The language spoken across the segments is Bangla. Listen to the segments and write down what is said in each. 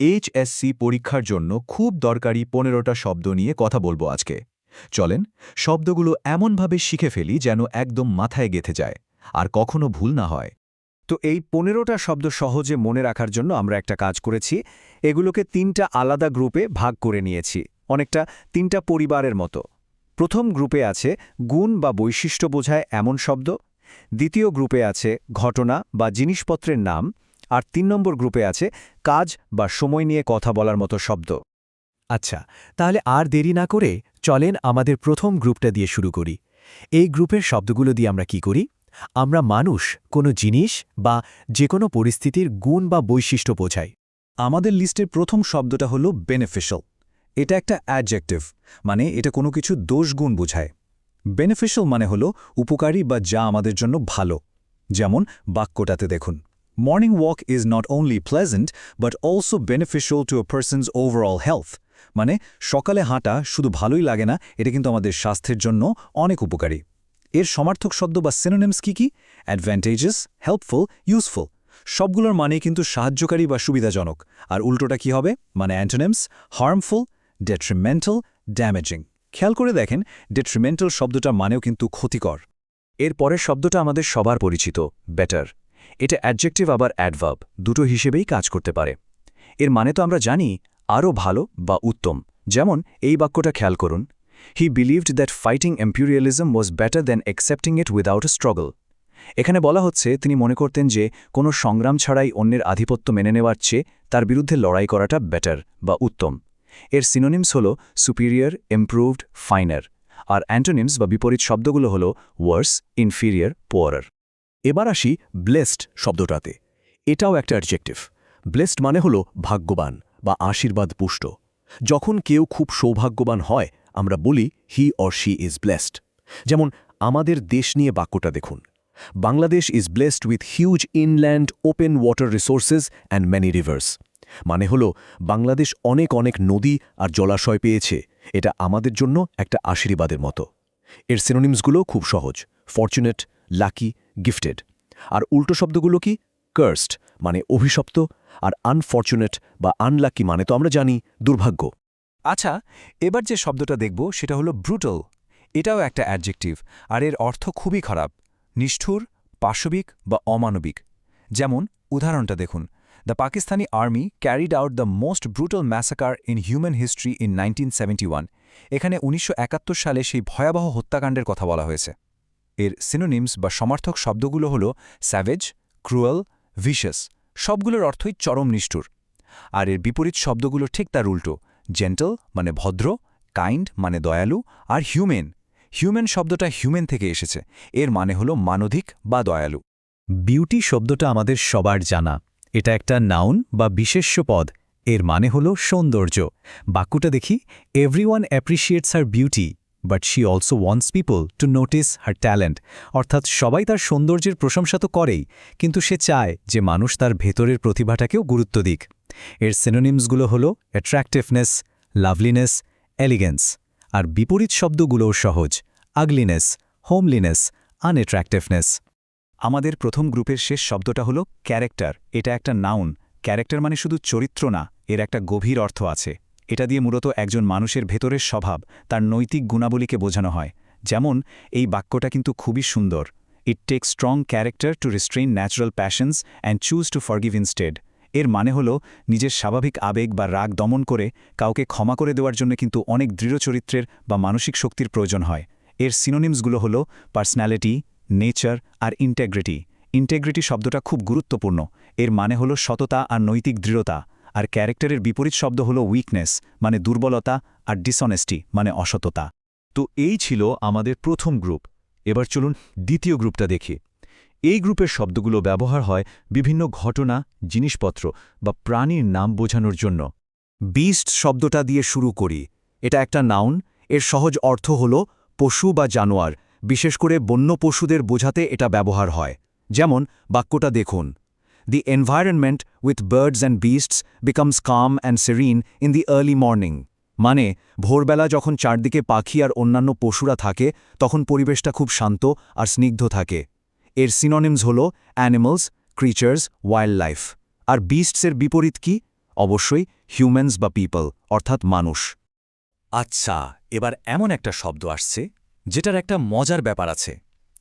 এইচএসসি পরীক্ষার জন্য খুব দরকারি ১৫টা শব্দ নিয়ে কথা বলবো আজকে। চলেন শব্দগুলো এমনভাবে শিখে ফেলি যেন একদম মাথায় গেঁথে যায় আর কখনো ভুল না হয়। তো এই ১৫টা শব্দ সহজে মনে রাখার জন্য আমরা একটা কাজ করেছি। এগুলোকে ৩টা আলাদা গ্রুপে ভাগ করে নিয়েছি, অনেকটা ৩টা পরিবারের মতো। প্রথম গ্রুপে আছে গুণ বা বৈশিষ্ট্য বোঝায় এমন শব্দ, দ্বিতীয় গ্রুপে আছে ঘটনা বা জিনিসপত্রের নাম, আর ৩ নম্বর গ্রুপে আছে কাজ বা সময় নিয়ে কথা বলার মতো শব্দ। আচ্ছা, তাহলে আর দেরি না করে চলেন আমাদের প্রথম গ্রুপটা দিয়ে শুরু করি। এই গ্রুপের শব্দগুলো দিয়ে আমরা কি করি? আমরা মানুষ, কোনো জিনিস বা যে কোনো পরিস্থিতির গুণ বা বৈশিষ্ট্য বোঝাই। আমাদের লিস্টের প্রথম শব্দটা হলো বেনিফিশিয়াল। এটা একটা অ্যাডজেক্টিভ, মানে এটা কোনো কিছু দোষগুণ বোঝায়। বেনিফিশিয়াল মানে হলো উপকারী বা যা আমাদের জন্য ভালো। যেমন বাক্যটাতে দেখুন, morning walk is not only pleasant but also beneficial to a persons overall health. মানে সকালে হাঁটা শুধু ভালোই লাগে না, এটা কিন্তু আমাদের স্বাস্থ্যের জন্য অনেক উপকারী। এর সমার্থক শব্দ বা সিনোনিমস কি? Advantages, helpful, useful. সবগুলোর মানেই কিন্তু সাহায্যকারী বা সুবিধাজনক। আর উল্টোটা কি হবে? মানে অ্যান্টোনিমস, হার্মফুল, ডেট্রিমেন্টাল, ড্যামেজিং। খেয়াল করে দেখেন, ডেট্রিমেন্টাল শব্দটার মানেও কিন্তু ক্ষতিকর। এর পরের শব্দটা আমাদের সবার পরিচিত, বেটার। এটা অ্যাডজেক্টিভ আবার অ্যাডভার্ব, দুটো হিসেবেই কাজ করতে পারে। এর মানে তো আমরা জানি, আরও ভালো বা উত্তম। যেমন এই বাক্যটা খেয়াল করুন, হি believed that fighting imperialism was better than accepting it without a struggle. এখানে বলা হচ্ছে তিনি মনে করতেন যে কোনো সংগ্রাম ছাড়াই অন্যের আধিপত্য মেনে নেওয়ার চেয়ে তার বিরুদ্ধে লড়াই করাটা বেটার বা উত্তম। এর সিনোনিমস হল সুপিরিয়র, ইমপ্রুভড, ফাইনার। আর অ্যান্টোনিমস বা বিপরীত শব্দগুলো হল ওয়ার্স, ইনফিরিয়র, পোয়ারার। এবার আসি ব্লেসড শব্দটাতে। এটাও একটা অ্যাডজেক্টিভ। ব্লেসড মানে হলো ভাগ্যবান বা আশীর্বাদ পুষ্ট। যখন কেউ খুব সৌভাগ্যবান হয় আমরা বলি he or she is blessed. যেমন আমাদের দেশ নিয়ে বাক্যটা দেখুন, Bangladesh is blessed with huge inland open water resources and many rivers. মানে হলো বাংলাদেশ অনেক অনেক নদী আর জলাশয় পেয়েছে, এটা আমাদের জন্য একটা আশীর্বাদের মতো। এর সিনোনিমসগুলো খুব সহজ, ফরচুনেট, লাকি, গিফটেড। আর উল্টো শব্দগুলো কি? কার্সড মানে অভিশপ্ত, আর আনফরচুনেট বা আনলাকি মানে তো আমরা জানি দুর্ভাগ্য। আচ্ছা, এবার যে শব্দটা দেখব সেটা হলো ব্রুটাল। এটাও একটা অ্যাডজেক্টিভ, আর এর অর্থ খুবই খারাপ, নিষ্ঠুর, পাশবিক বা অমানবিক। যেমন উদাহরণটা দেখুন, the Pakistani army carried out the most brutal massacre in human history in 1971। এখানে ১৯৭১ সালে সেই ভয়াবহ হত্যাকাণ্ডের কথা বলা হয়েছে। এর সিনোনিমস বা সমার্থক শব্দগুলো হল স্যাভেজ, ক্রুয়েল, ভিশাস। সবগুলোর অর্থই চরম নিষ্ঠুর। আর এর বিপরীত শব্দগুলো ঠিক তার উল্টো, জেন্টল মানে ভদ্র, কাইন্ড মানে দয়ালু, আর হিউম্যান। হিউম্যান শব্দটা হিউম্যান থেকে এসেছে, এর মানে হল মানবিক বা দয়ালু। বিউটি শব্দটা আমাদের সবার জানা। এটা একটা নাউন বা বিশেষ্য পদ। এর মানে হলো সৌন্দর্য। বাক্যটা দেখি, everyone appreciates her beauty but she also wants people to notice her talent. অর্থাৎ সবাই তার সৌন্দর্যের প্রশংসা তো করেই, কিন্তু সে চায় যে মানুষ তার ভেতরের প্রতিভাটাকেও গুরুত্ব দিক। এর সিনোনিমসগুলো হলো অ্যাট্রাক্টিভনেস, লাভলিনেস, এলিগেন্স। আর বিপরীত শব্দগুলোও সহজ, আগলিনেস, হোমলিনেস, আনঅ্যাট্রাক্টিভনেস। আমাদের প্রথম গ্রুপের শেষ শব্দটা হলো ক্যারেক্টার। এটা একটা নাউন। ক্যারেক্টার মানে শুধু চরিত্র না, এর একটা গভীর অর্থ আছে। এটা দিয়ে মূলত একজন মানুষের ভেতরের স্বভাব, তার নৈতিক গুণাবলীকে বোঝানো হয়। যেমন এই বাক্যটা কিন্তু খুবই সুন্দর, it takes strong character to restrain natural passions and choose to forgive instead. এর মানে হলো নিজের স্বাভাবিক আবেগ বা রাগ দমন করে কাউকে ক্ষমা করে দেওয়ার জন্য কিন্তু অনেক দৃঢ় চরিত্রের বা মানসিক শক্তির প্রয়োজন হয়। এর সিনোনিমসগুলো হলো পার্সোনালিটি, নেচার আর ইন্টেগ্রিটি। ইন্টেগ্রিটি শব্দটা খুব গুরুত্বপূর্ণ। এর মানে হলো সততা আর নৈতিক দৃঢ়তা। আর ক্যারেক্টারের বিপরীত শব্দ হলো উইকনেস মানে দুর্বলতা, আর ডিসঅনেস্টি মানে অসততা। তো এই ছিল আমাদের প্রথম গ্রুপ। এবার চলুন দ্বিতীয় গ্রুপটা দেখি। এই গ্রুপের শব্দগুলো ব্যবহার হয় বিভিন্ন ঘটনা, জিনিসপত্র বা প্রাণীর নাম বোঝানোর জন্য। বিস্ট শব্দটা দিয়ে শুরু করি। এটা একটা নাউন। এর সহজ অর্থ হল পশু বা জানোয়ার, বিশেষ করে বন্য পশুদের বোঝাতে এটা ব্যবহার হয়। যেমন বাক্যটা দেখুন, the environment with birds and beasts becomes calm and serene in the early morning. মানে ভোরবেলা যখন চারদিকে পাখি আর অন্যান্য পশুরা থাকে তখন পরিবেশটা খুব শান্ত আর স্নিগ্ধ থাকে। এর সিনোনিমস হল অ্যানিমালস, ক্রিচার্স, ওয়াইল্ড লাইফ। আর বিস্টসের বিপরীত কি? অবশ্যই হিউম্যানস বা পিপল অর্থাৎ মানুষ। আচ্ছা, এবার এমন একটা শব্দ আসছে যেটার একটা মজার ব্যাপার আছে।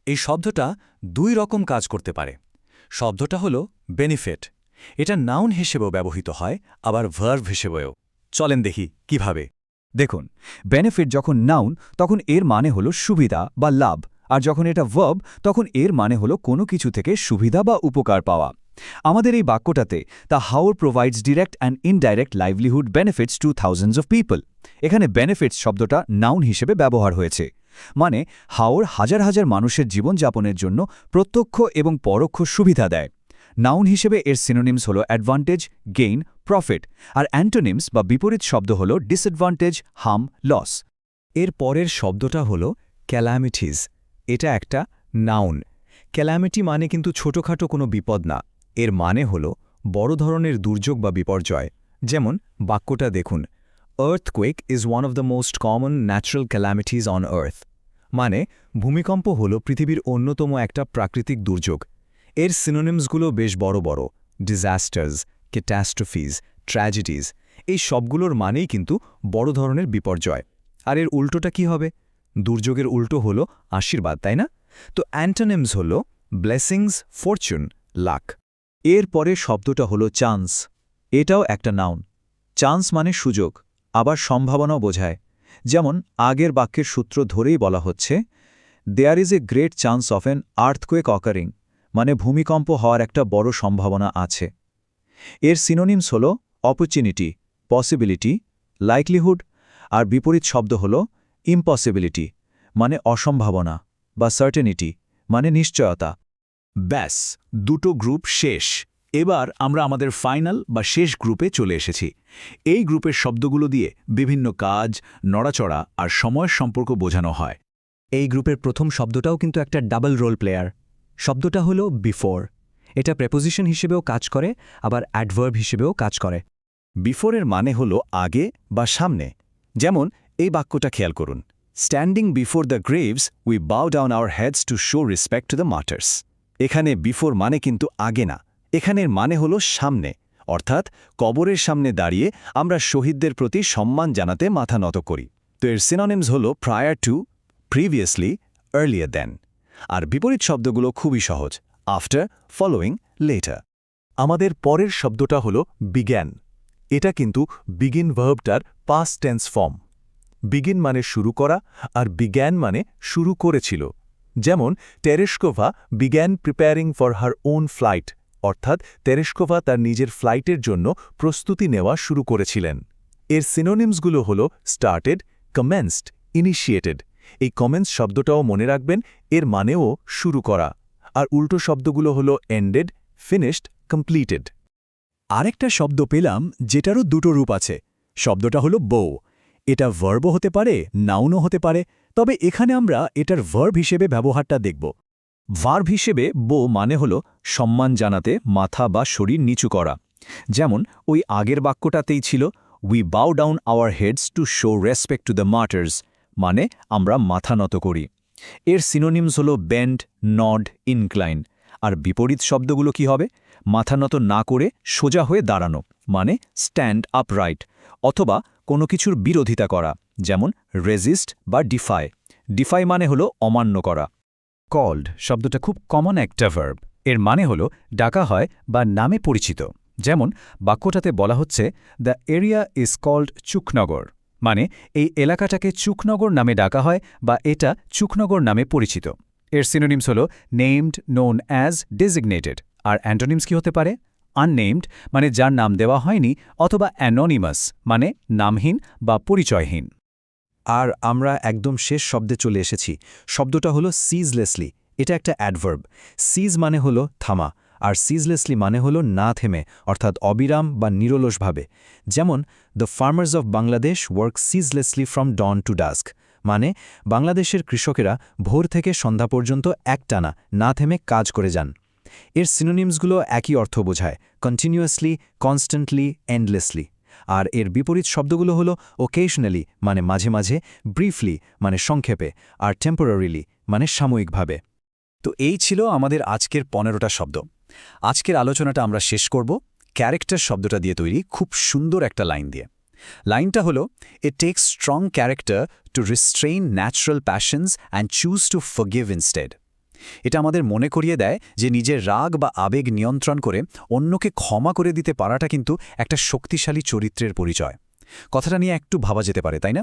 এই শব্দটা দুই রকম কাজ করতে পারে। শব্দটা হলো বেনিফিট। এটা নাউন হিসেবেও ব্যবহৃত হয়, আবার ভার্ব হিসেবেও। চলেন দেখি কিভাবে। দেখুন, বেনিফিট যখন নাউন তখন এর মানে হলো সুবিধা বা লাভ, আর যখন এটা ভার্ব তখন এর মানে হলো কোনো কিছু থেকে সুবিধা বা উপকার পাওয়া। আমাদের এই বাক্যটাতে the Haor provides direct and indirect livelihood benefits to thousands of people. এখানে বেনিফিটস শব্দটা নাউন হিসেবে ব্যবহার হয়েছে, মানে হাওর হাজার হাজার মানুষের জীবনযাপনের জন্য প্রত্যক্ষ এবং পরোক্ষ সুবিধা দেয়। নাউন হিসেবে এর সিনোনিমস হল অ্যাডভান্টেজ, গেইন, প্রফিট, আর অ্যান্টোনিমস বা বিপরীত শব্দ হল ডিসঅ্যাডভান্টেজ, হার্ম, লস। এর পরের শব্দটা হলো ক্যালামিটিজ। এটা একটা নাউন। ক্যালামিটি মানে কিন্তু ছোটখাটো কোনো বিপদ না। এর মানে হলো বড় ধরনের দুর্যোগ বা বিপর্যয়। যেমন বাক্যটা দেখুন, earthquake is one of the most common natural calamities on earth. মানে ভূমিকম্প হল পৃথিবীর অন্যতম একটা প্রাকৃতিক দুর্যোগ। এর সিনোনিমসগুলো বেশ বড় বড়: ডিজাস্টার্স, ক্যাটাস্ট্রফিজ, ট্র্যাজেডিজ। এই সবগুলোর মানেই কিন্তু বড় ধরনের বিপর্যয়। আর এর উল্টোটা কি হবে? দুর্যোগের উল্টো হলো আশীর্বাদ, তাই না? তো অ্যান্টোনিমস হল ব্লেসিংস, ফরচুন, লাক। এর পরে শব্দটা হলো চান্স। এটাও একটা নাউন। চান্স মানে সুযোগ, আবার সম্ভাবনাও বোঝায়। যেমন আগের বাক্যের সূত্র ধরেই বলা হচ্ছে, there is a great chance of an earthquake occurring, মানে ভূমিকম্প হওয়ার একটা বড় সম্ভাবনা আছে। এর সিনোনিমস হল অপরচুনিটি, পসিবিলিটি, লাইকলিহুড, আর বিপরীত শব্দ হল ইম্পসিবিলিটি, মানে অসম্ভাবনা, বা সার্টেনিটি, মানে নিশ্চয়তা। ব্যাস, দুটো গ্রুপ শেষ। এবার আমরা আমাদের ফাইনাল বা শেষ গ্রুপে চলে এসেছি। এই গ্রুপের শব্দগুলো দিয়ে বিভিন্ন কাজ, নড়াচড়া আর সময়ের সম্পর্ক বোঝানো হয়। এই গ্রুপের প্রথম শব্দটাও কিন্তু একটা ডাবল রোল প্লেয়ার। শব্দটা হলো বিফোর। এটা প্রেপোজিশন হিসেবেও কাজ করে, আবার অ্যাডভার্ব হিসেবেও কাজ করে। বিফোরের মানে হল আগে বা সামনে। যেমন এই বাক্যটা খেয়াল করুন, standing before the graves we bow down our heads to show respect to the martyrs. এখানে বিফোর মানে কিন্তু আগে না, এখানের মানে হল সামনে, অর্থাৎ কবরের সামনে দাঁড়িয়ে আমরা শহীদদের প্রতি সম্মান জানাতে মাথা নত করি। তো এর সিনোনিমস হল prior to, previously, earlier then. আর বিপরীত শব্দগুলো খুবই সহজ: আফটার, ফলোয়িং, লেটার। আমাদের পরের শব্দটা হল বিগ্যান। এটা কিন্তু বিগিন ভার্বটার পাস্ট টেন্স ফর্ম। বিগিন মানে শুরু করা, আর বিগ্যান মানে শুরু করেছিল। যেমন Tereshkova began preparing for her own flight, অর্থাৎ তেরেস্কোভা তার নিজের ফ্লাইটের জন্য প্রস্তুতি নেওয়া শুরু করেছিলেন। এর সিনোনিমসগুলো হল স্টার্টেড, কমেন্সড, ইনিশিয়েটেড। এই কমেন্স শব্দটাও মনে রাখবেন, এর মানেও শুরু করা। আর উল্টো শব্দগুলো হল এন্ডেড, ফিনিশড, কমপ্লিটেড। আরেকটা শব্দ পেলাম যেটারও দুটো রূপ আছে। শব্দটা হলো বো। এটা ভার্বও হতে পারে, নাউনও হতে পারে, তবে এখানে আমরা এটার ভার্ব হিসেবে ব্যবহারটা দেখব। ভার্ব হিসেবে বো মানে হল সম্মান জানাতে মাথা বা শরীর নিচু করা। যেমন ওই আগের বাক্যটাতেই ছিল, we bow down our heads to show respect to the martyrs, মানে আমরা মাথা নত করি। এর সিনোনিমস হল বেন্ড, নড, ইনক্লাইন। আর বিপরীত শব্দগুলো কি হবে? মাথা নত না করে সোজা হয়ে দাঁড়ানো, মানে স্ট্যান্ড আপরাইট, অথবা কোনো কিছুর বিরোধিতা করা, যেমন রেজিস্ট বা ডিফাই। ডিফাই মানে হল অমান্য করা। কল্ড শব্দটা খুব কমন একটা ভার্ব। এর মানে হল ডাকা হয় বা নামে পরিচিত। যেমন বাক্যটাতে বলা হচ্ছে, the area is called Chuknagar, মানে এই এলাকাটাকে চুকনগর নামে ডাকা হয় বা এটা চুকনগর নামে পরিচিত। এর সিনোনিমস হল নেমড, নোন অ্যাজ, ডেজিগনেটেড। আর অ্যান্টোনিমস কি হতে পারে? আননেমড, মানে যার নাম দেওয়া হয়নি, অথবা অ্যানোনিমাস, মানে নামহীন বা পরিচয়হীন। আর আমরা একদম শেষ শব্দে চলে এসেছি। শব্দটা হলো সিজলেসলি। এটা একটা অ্যাডভার্ব। সিজ মানে হলো থামা, আর সিজলেসলি মানে হলো না থেমে, অর্থাৎ অবিরাম বা নিরলসভাবে। যেমন the farmers of Bangladesh work ceaselessly from dawn to dusk, মানে বাংলাদেশের কৃষকেরা ভোর থেকে সন্ধ্যা পর্যন্ত একটানা না থেমে কাজ করে যান। এর সিনোনিমসগুলো একই অর্থ বোঝায়: কন্টিনিউয়াসলি, কনস্ট্যান্টলি, এন্ডলেসলি। আর এর বিপরীত শব্দগুলো হলো ওকেশনালি, মানে মাঝে মাঝে, ব্রিফলি, মানে সংক্ষেপে, আর টেম্পোরারিলি, মানে সাময়িকভাবে। তো এই ছিল আমাদের আজকের 15টা শব্দ। আজকের আলোচনাটা আমরা শেষ করব ক্যারেক্টার শব্দটা দিয়ে তৈরি খুব সুন্দর একটা লাইন দিয়ে। লাইনটা হলো, it takes strong character to restrain natural passions and choose to forgive instead. এটা আমাদের মনে করিয়ে দেয় যে নিজের রাগ বা আবেগ নিয়ন্ত্রণ করে অন্যকে ক্ষমা করে দিতে পারাটা কিন্তু একটা শক্তিশালী চরিত্রের পরিচয়। কথাটা নিয়ে একটু ভাবা যেতে পারে, তাই না?